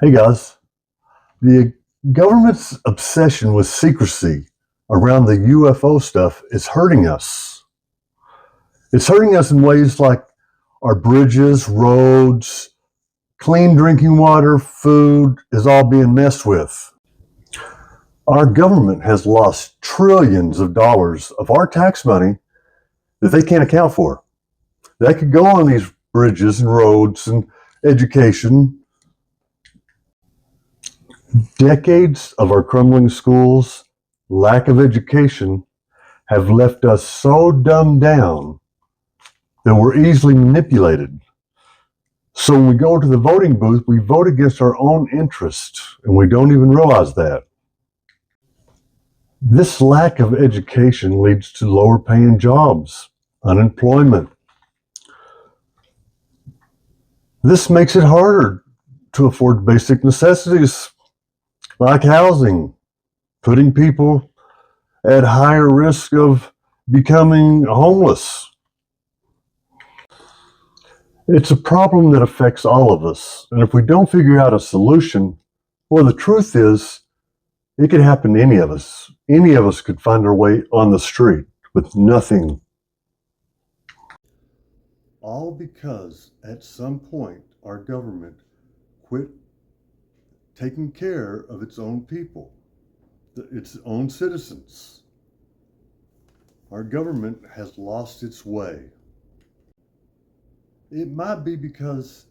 Hey guys, the government's obsession with secrecy around the UFO stuff is hurting us. It's hurting us in ways like our bridges, roads, clean drinking water, food is all being messed with. Our government has lost trillions of dollars of our tax money that they can't account for. That could go on these bridges and roads and education. Decades of our crumbling schools, lack of education, have left us so dumbed down that we're easily manipulated. So when we go to the voting booth, we vote against our own interests, and we don't even realize that. This lack of education leads to lower paying jobs, unemployment. This makes it harder to afford basic necessities like housing, putting people at higher risk of becoming homeless. It's a problem that affects all of us. And if we don't figure out a solution, well, the truth is, it could happen to any of us. Any of us could find our way on the street with nothing. All because at some point our government quit taking care of its own people, its own citizens. Our government has lost its way. It might be because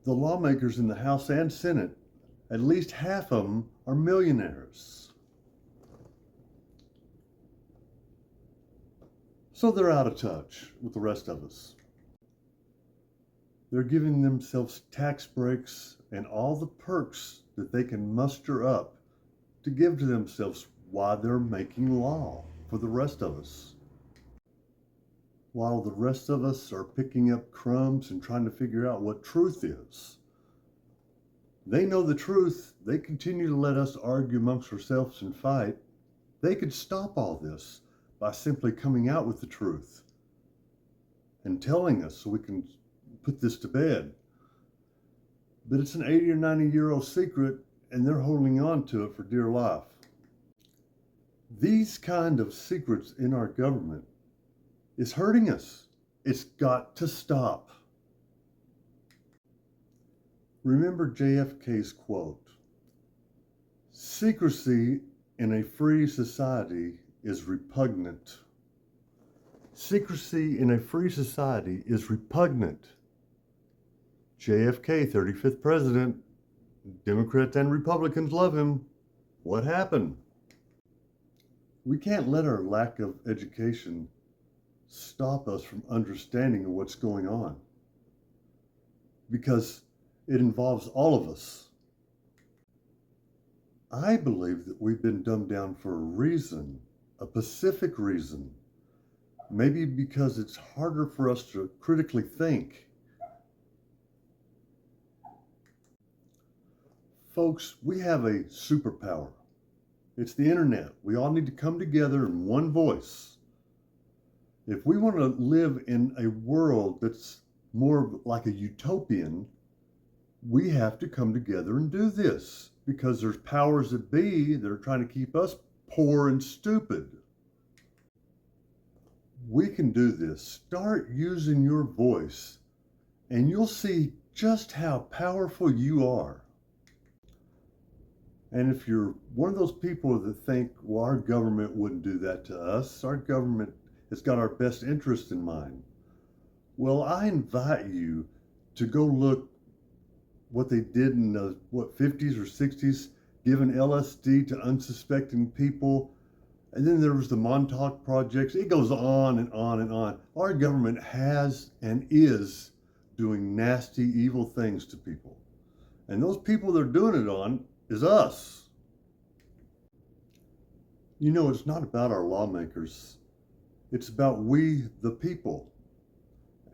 the lawmakers in the House and Senate, at least half of them, are millionaires. So they're out of touch with the rest of us. They're giving themselves tax breaks and all the perks that they can muster up to give to themselves while they're making law for the rest of us. While the rest of us are picking up crumbs and trying to figure out what truth is. They know the truth. They continue to let us argue amongst ourselves and fight. They could stop all this by simply coming out with the truth and telling us so we can put this to bed. But it's an 80 or 90-year-old secret, and they're holding on to it for dear life. These kind of secrets in our government is hurting us. It's got to stop. Remember JFK's quote, "Secrecy in a free society is repugnant." Secrecy in a free society is repugnant. JFK, 35th president, Democrats and Republicans love him. What happened? We can't let our lack of education stop us from understanding what's going on, because it involves all of us. I believe that we've been dumbed down for a reason, a specific reason. Maybe because it's harder for us to critically think. Folks, we have a superpower. It's the internet. We all need to come together in one voice. If we want to live in a world that's more like a utopian, we have to come together and do this, because there's powers that be that are trying to keep us poor and stupid. We can do this. Start using your voice, and you'll see just how powerful you are. And if you're one of those people that think, well, our government wouldn't do that to us, our government has got our best interest in mind. Well, I invite you to go look what they did in the 50s or 60s, giving LSD to unsuspecting people. And then there was the Montauk projects. It goes on and on and on. Our government has and is doing nasty, evil things to people. And those people they're doing it on is us. You know, it's not about our lawmakers. It's about we, the people.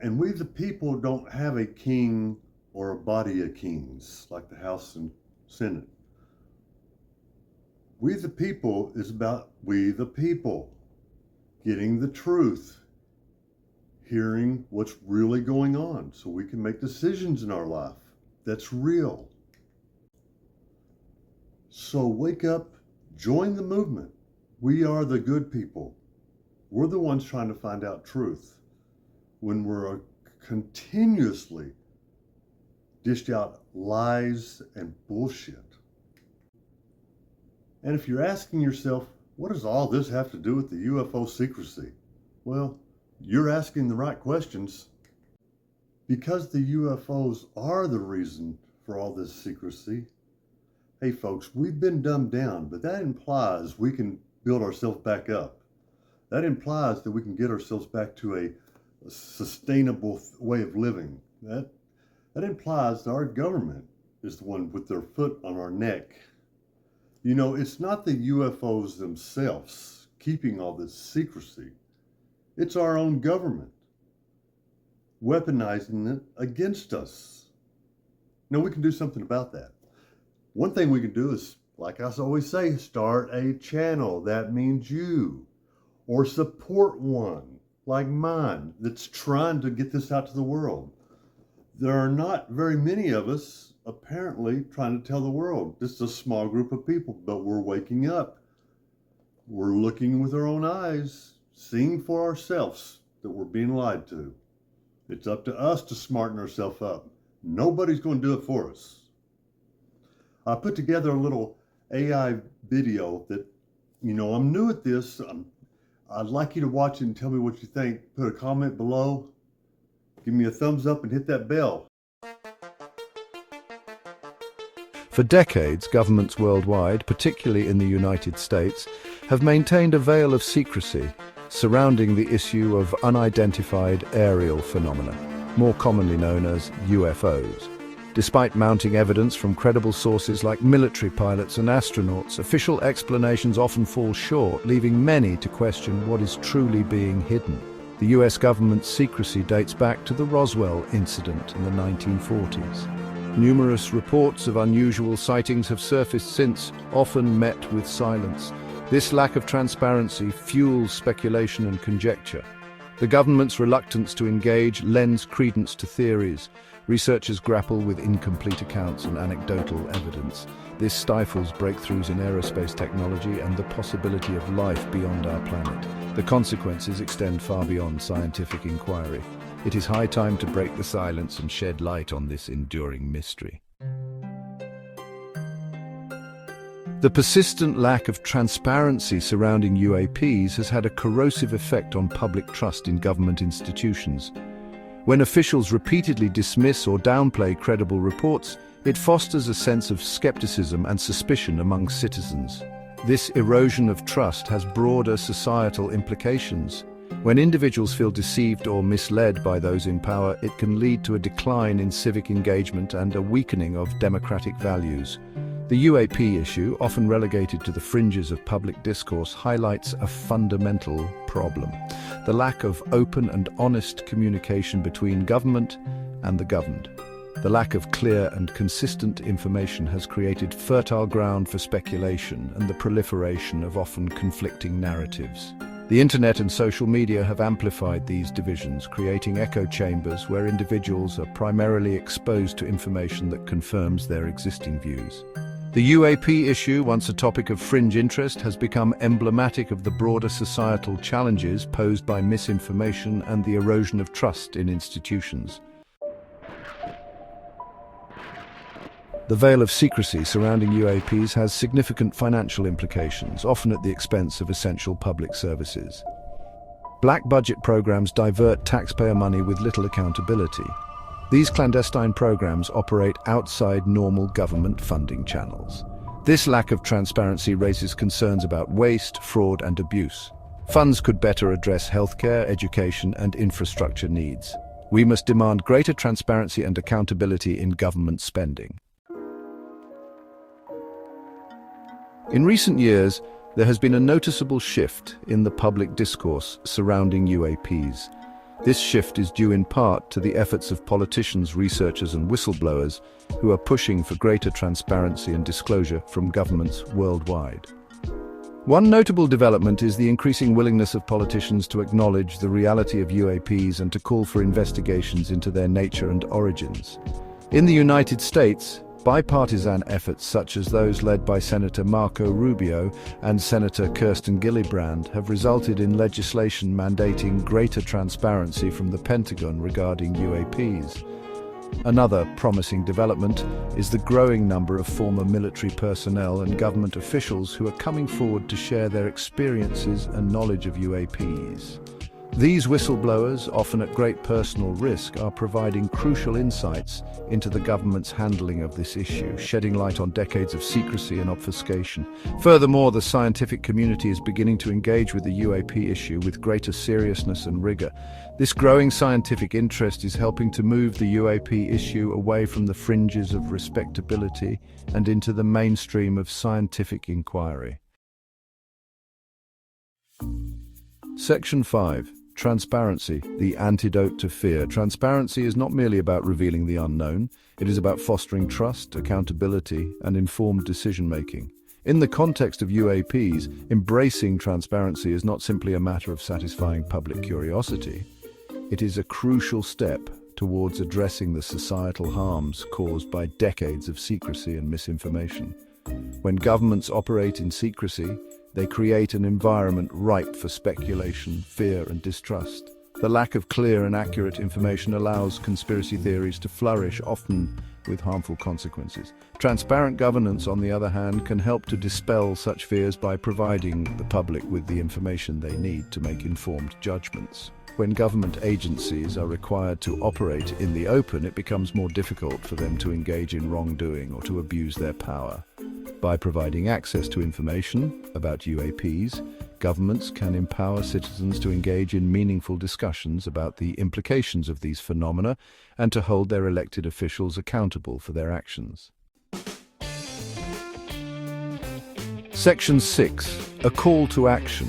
And we, the people, don't have a king or a body of kings like the House and Senate. We, the people, is about we, the people, getting the truth, hearing what's really going on so we can make decisions in our life that's real. So wake up, join the movement. We are the good people. We're the ones trying to find out truth when we're continuously dished out lies and bullshit. And if you're asking yourself, what does all this have to do with the UFO secrecy? Well, you're asking the right questions. Because the UFOs are the reason for all this secrecy, hey folks, we've been dumbed down, but that implies we can build ourselves back up. That implies that we can get ourselves back to a sustainable way of living. That implies that our government is the one with their foot on our neck. You know, it's not the UFOs themselves keeping all this secrecy. It's our own government weaponizing it against us. Now, we can do something about that. One thing we can do is, like I always say, start a channel. That means you. Or support one, like mine, that's trying to get this out to the world. There are not very many of us apparently trying to tell the world. This is a small group of people, but we're waking up. We're looking with our own eyes, seeing for ourselves that we're being lied to. It's up to us to smarten ourselves up. Nobody's going to do it for us. I put together a little AI video that, you know, I'm new at this. I'd like you to watch it and tell me what you think. Put a comment below. Give me a thumbs up and hit that bell. For decades, governments worldwide, particularly in the United States, have maintained a veil of secrecy surrounding the issue of unidentified aerial phenomena, more commonly known as UFOs. Despite mounting evidence from credible sources like military pilots and astronauts, official explanations often fall short, leaving many to question what is truly being hidden. The US government's secrecy dates back to the Roswell incident in the 1940s. Numerous reports of unusual sightings have surfaced since, often met with silence. This lack of transparency fuels speculation and conjecture. The government's reluctance to engage lends credence to theories. Researchers grapple with incomplete accounts and anecdotal evidence. This stifles breakthroughs in aerospace technology and the possibility of life beyond our planet. The consequences extend far beyond scientific inquiry. It is high time to break the silence and shed light on this enduring mystery. The persistent lack of transparency surrounding UAPs has had a corrosive effect on public trust in government institutions. When officials repeatedly dismiss or downplay credible reports, it fosters a sense of skepticism and suspicion among citizens. This erosion of trust has broader societal implications. When individuals feel deceived or misled by those in power, it can lead to a decline in civic engagement and a weakening of democratic values. The UAP issue, often relegated to the fringes of public discourse, highlights a fundamental problem: the lack of open and honest communication between government and the governed. The lack of clear and consistent information has created fertile ground for speculation and the proliferation of often conflicting narratives. The internet and social media have amplified these divisions, creating echo chambers where individuals are primarily exposed to information that confirms their existing views. The UAP issue, once a topic of fringe interest, has become emblematic of the broader societal challenges posed by misinformation and the erosion of trust in institutions. The veil of secrecy surrounding UAPs has significant financial implications, often at the expense of essential public services. Black budget programs divert taxpayer money with little accountability. These clandestine programs operate outside normal government funding channels. This lack of transparency raises concerns about waste, fraud, and abuse. Funds could better address healthcare, education, and infrastructure needs. We must demand greater transparency and accountability in government spending. In recent years, there has been a noticeable shift in the public discourse surrounding UAPs. This shift is due in part to the efforts of politicians, researchers, and whistleblowers who are pushing for greater transparency and disclosure from governments worldwide. One notable development is the increasing willingness of politicians to acknowledge the reality of UAPs and to call for investigations into their nature and origins. In the United States, Bipartisan efforts such as those led by Senator Marco Rubio and Senator Kirsten Gillibrand have resulted in legislation mandating greater transparency from the Pentagon regarding UAPs. Another promising development is the growing number of former military personnel and government officials who are coming forward to share their experiences and knowledge of UAPs. These whistleblowers, often at great personal risk, are providing crucial insights into the government's handling of this issue, shedding light on decades of secrecy and obfuscation. Furthermore, the scientific community is beginning to engage with the UAP issue with greater seriousness and rigor. This growing scientific interest is helping to move the UAP issue away from the fringes of respectability and into the mainstream of scientific inquiry. Section 5. Transparency, the antidote to fear. Transparency is not merely about revealing the unknown, it is about fostering trust, accountability, and informed decision-making. In the context of UAPs, embracing transparency is not simply a matter of satisfying public curiosity. It is a crucial step towards addressing the societal harms caused by decades of secrecy and misinformation. When governments operate in secrecy, they create an environment ripe for speculation, fear, and distrust. The lack of clear and accurate information allows conspiracy theories to flourish, often with harmful consequences. Transparent governance, on the other hand, can help to dispel such fears by providing the public with the information they need to make informed judgments. When government agencies are required to operate in the open, it becomes more difficult for them to engage in wrongdoing or to abuse their power. By providing access to information about UAPs, governments can empower citizens to engage in meaningful discussions about the implications of these phenomena and to hold their elected officials accountable for their actions. Section 6. A call to action.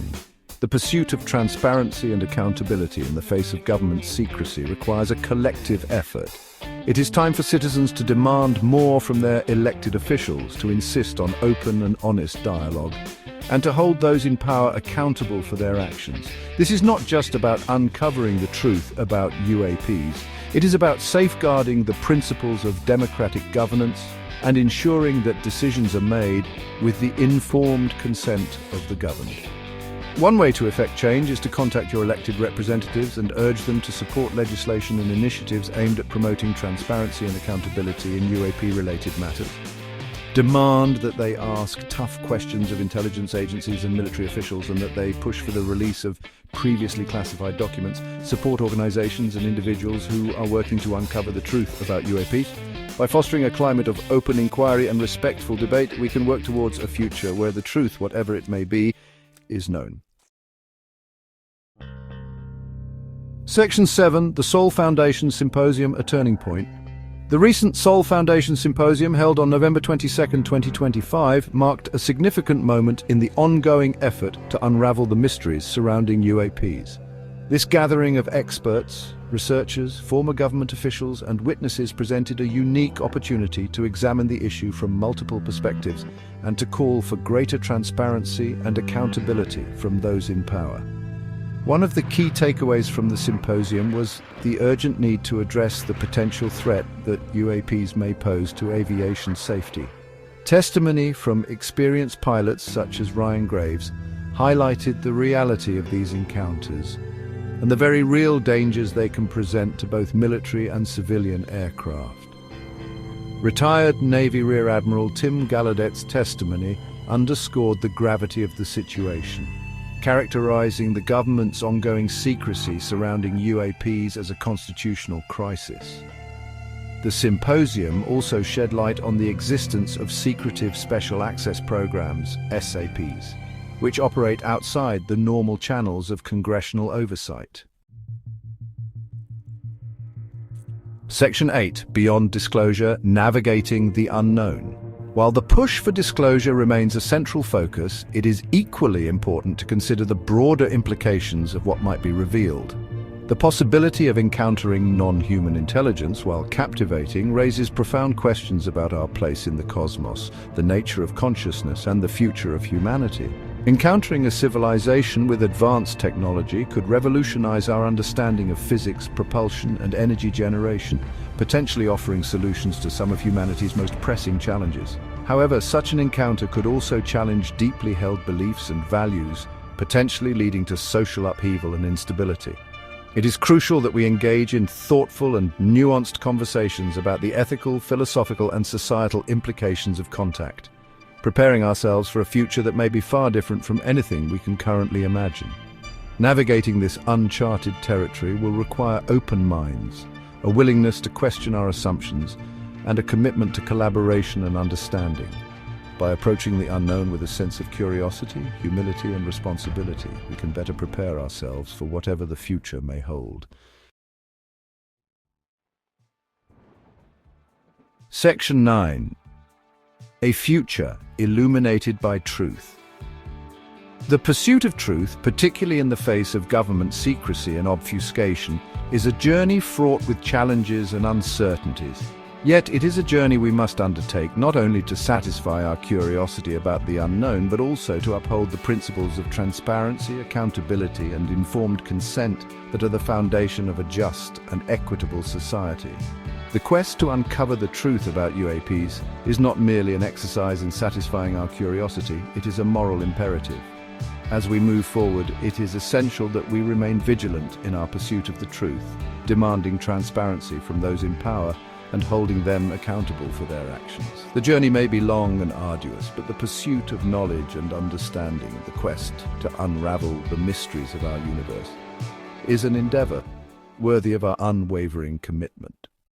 The pursuit of transparency and accountability in the face of government secrecy requires a collective effort. It is time for citizens to demand more from their elected officials, to insist on open and honest dialogue, and to hold those in power accountable for their actions. This is not just about uncovering the truth about UAPs. It is about safeguarding the principles of democratic governance and ensuring that decisions are made with the informed consent of the governed. One way to effect change is to contact your elected representatives and urge them to support legislation and initiatives aimed at promoting transparency and accountability in UAP-related matters. Demand that they ask tough questions of intelligence agencies and military officials and that they push for the release of previously classified documents. Support organizations and individuals who are working to uncover the truth about UAPs. By fostering a climate of open inquiry and respectful debate, we can work towards a future where the truth, whatever it may be, is known. Section 7. The Sol Foundation Symposium, a Turning Point. The recent Sol Foundation Symposium, held on November 22, 2025, marked a significant moment in the ongoing effort to unravel the mysteries surrounding UAPs. This gathering of experts, researchers, former government officials, and witnesses presented a unique opportunity to examine the issue from multiple perspectives and to call for greater transparency and accountability from those in power. One of the key takeaways from the symposium was the urgent need to address the potential threat that UAPs may pose to aviation safety. Testimony from experienced pilots such as Ryan Graves highlighted the reality of these encounters and the very real dangers they can present to both military and civilian aircraft. Retired Navy Rear Admiral Tim Gallaudet's testimony underscored the gravity of the situation, characterizing the government's ongoing secrecy surrounding UAPs as a constitutional crisis. The symposium also shed light on the existence of secretive special access programs, SAPs, which operate outside the normal channels of congressional oversight. Section 8. Beyond Disclosure, Navigating the Unknown. While the push for disclosure remains a central focus, it is equally important to consider the broader implications of what might be revealed. The possibility of encountering non-human intelligence, while captivating, raises profound questions about our place in the cosmos, the nature of consciousness, and the future of humanity. Encountering a civilization with advanced technology could revolutionize our understanding of physics, propulsion, and energy generation, potentially offering solutions to some of humanity's most pressing challenges. However, such an encounter could also challenge deeply held beliefs and values, potentially leading to social upheaval and instability. It is crucial that we engage in thoughtful and nuanced conversations about the ethical, philosophical, and societal implications of contact, preparing ourselves for a future that may be far different from anything we can currently imagine. Navigating this uncharted territory will require open minds, a willingness to question our assumptions, and a commitment to collaboration and understanding. By approaching the unknown with a sense of curiosity, humility, and responsibility, we can better prepare ourselves for whatever the future may hold. Section 9. A future illuminated by truth. The pursuit of truth, particularly in the face of government secrecy and obfuscation, is a journey fraught with challenges and uncertainties. Yet it is a journey we must undertake not only to satisfy our curiosity about the unknown, but also to uphold the principles of transparency, accountability, and informed consent that are the foundation of a just and equitable society. The quest to uncover the truth about UAPs is not merely an exercise in satisfying our curiosity, it is a moral imperative. As we move forward, it is essential that we remain vigilant in our pursuit of the truth, demanding transparency from those in power and holding them accountable for their actions. The journey may be long and arduous, but the pursuit of knowledge and understanding, the quest to unravel the mysteries of our universe, is an endeavor worthy of our unwavering commitment.